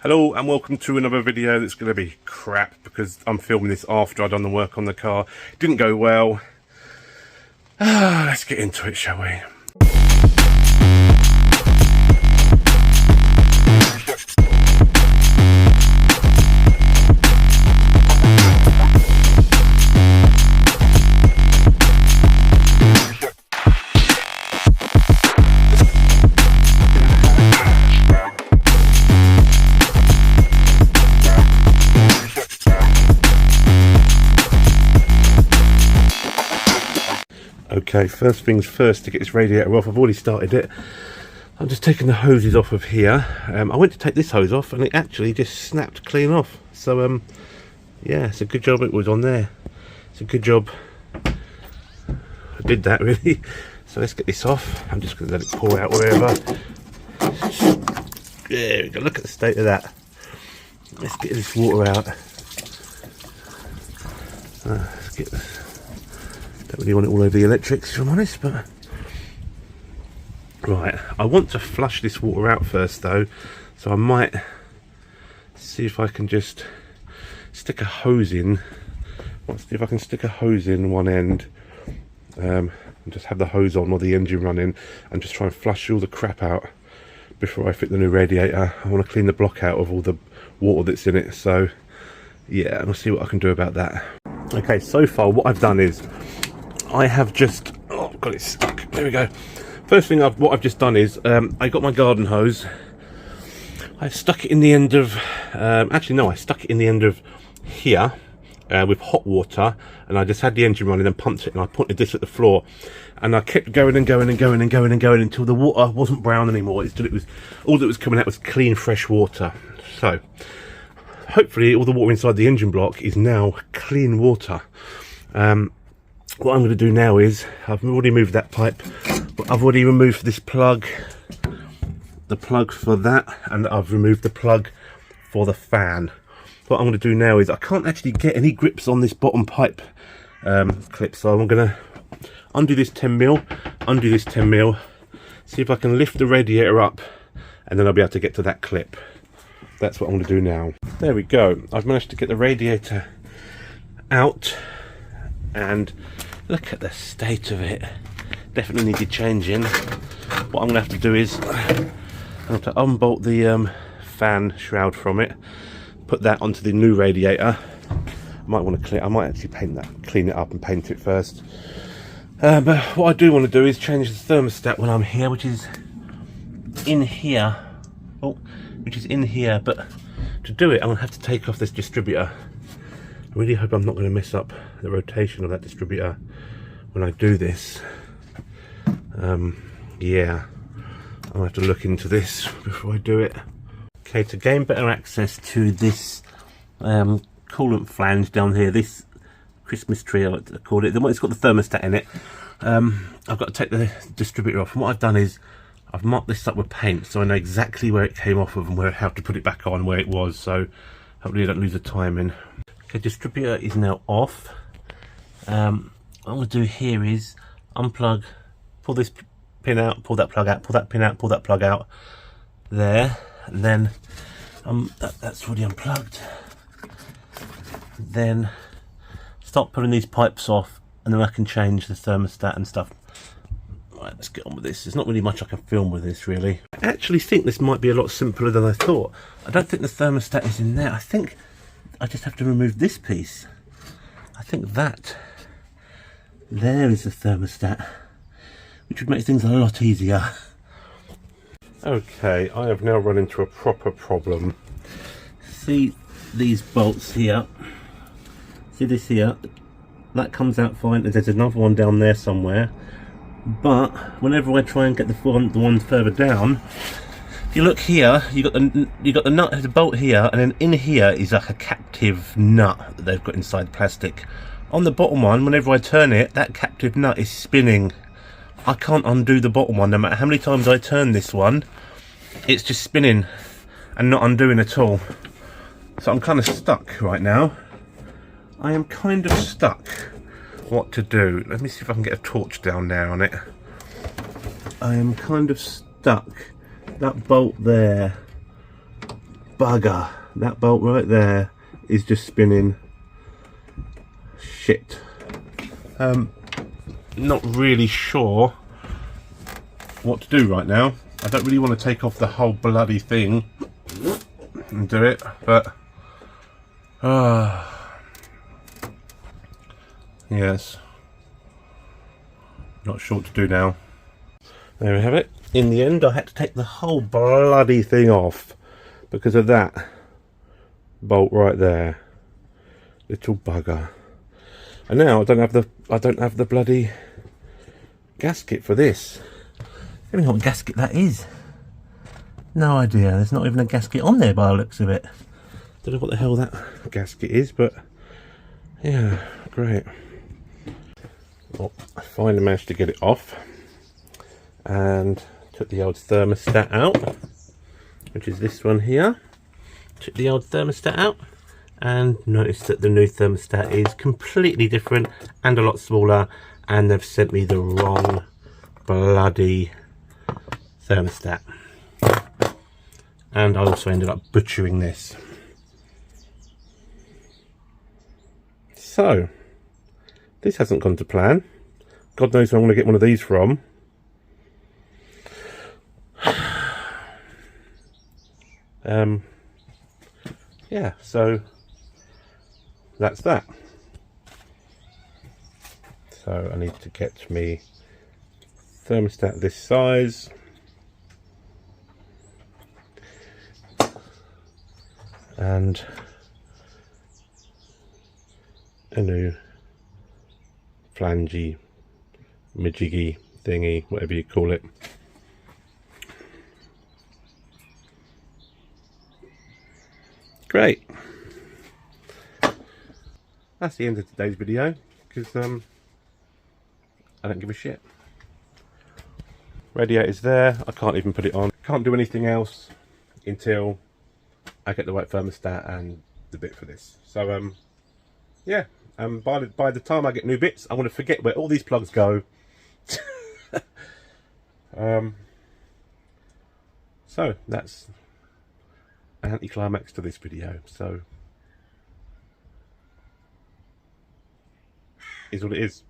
Hello and welcome to another video that's going to be crap because I'm filming this after I've done the work on the car. Didn't go well. Let's get into it, shall we? Okay, first things first, to get this radiator off. I've already started it. I'm just taking the hoses off of here. I went to take this hose off and it actually just snapped clean off. So yeah, it's a good job it was on there. It's a good job I did that, really. So let's get this off. I'm just going to let it pour out wherever. There we go, look at the state of that. Let's get this water out. Let's get this. Don't really want it all over the electrics, if I'm honest, but right, I want to flush this water out first though, so I might see if I can just stick a hose in. Let's see if I can stick a hose in one end and just have the hose on or the engine running and just try and flush all the crap out before I fit the new radiator. I want to clean the block out of all the water that's in it, so yeah, and I'll see what I can do about that. Okay, so far what I've done is I have just, oh, got it stuck. There we go. First thing what I've just done is I got my garden hose. I stuck it in the end of, actually no, I stuck it in the end of here with hot water, and I just had the engine running and pumped it, and I pointed this at the floor, and I kept going and going and going and going and going until the water wasn't brown anymore. It was all that was coming out was clean, fresh water. So hopefully all the water inside the engine block is now clean water. What I'm going to do now is, I've already moved that pipe, but I've already removed this plug, the plug for that, and I've removed the plug for the fan. What I'm going to do now is, I can't actually get any grips on this bottom pipe clip, so I'm going to undo this 10mm, undo this 10mm, see if I can lift the radiator up, and then I'll be able to get to that clip. That's what I'm going to do now. There we go, I've managed to get the radiator out, and look at the state of it. Definitely needed changing. What I'm going to have to do is I have to unbolt the fan shroud from it, put that onto the new radiator. I might want to clean. I might actually clean it up and paint it first. But what I do want to do is change the thermostat when I'm here, which is in here. Oh, which is in here. But to do it, I'm going to have to take off this distributor. I really hope I'm not going to mess up the rotation of that distributor when I do this. Yeah, I'll have to look into this before I do it. Okay, to gain better access to this coolant flange down here, this Christmas tree I like to call it, it's got the thermostat in it, I've got to take the distributor off, and what I've done is I've marked this up with paint so I know exactly where it came off of and how to put it back on where it was, so hopefully I don't lose the timing. The distributor is now off. What I'm going to do here is unplug, pull this pin out, pull that plug out, pull that pin out, pull that plug out there, and then that's already unplugged. Then start pulling these pipes off, and then I can change the thermostat and stuff. Right, let's get on with this. There's not really much I can film with this, really. I actually think this might be a lot simpler than I thought. I don't think the thermostat is in there. I think I just have to remove this piece. I think that there is the thermostat, which would make things a lot easier. Okay, I have now run into a proper problem. See these bolts here? See this here? That comes out fine. There's another one down there somewhere. But whenever I try and get the one further down, if you look here, you got the nut, the bolt here, and then in here is like a captive nut that they've got inside plastic. On the bottom one, whenever I turn it, that captive nut is spinning. I can't undo the bottom one, no matter how many times I turn this one, it's just spinning and not undoing at all. So I'm kind of stuck right now. I am kind of stuck what to do. Let me see if I can get a torch down there on it. I am kind of stuck. That bolt there bugger. That bolt right there is just spinning. Shit. Not really sure what to do right now. I don't really want to take off the whole bloody thing and do it, but yes, not sure what to do now. There we have it. In the end, I had to take the whole bloody thing off because of that bolt right there. Little bugger. And now I don't have the bloody gasket for this. I don't know what gasket that is. No idea. There's not even a gasket on there by the looks of it. Don't know what the hell that gasket is, but yeah, great. Well, I finally managed to get it off and took the old thermostat out, which is this one here. Took the old thermostat out and noticed that the new thermostat is completely different and a lot smaller, and they've sent me the wrong bloody thermostat. And I also ended up butchering this. So this hasn't gone to plan. God knows where I'm going to get one of these from. Yeah, so that's that. So I need to get me thermostat this size. And a new flangey, midgiggy thingy, whatever you call it. Great. That's the end of today's video, because I don't give a shit. Radiator's there. I can't even put it on. Can't do anything else until I get the right thermostat and the bit for this. So yeah, by the time I get new bits, I'm going to forget where all these plugs go. So that's an anticlimax to this video. So is what it is.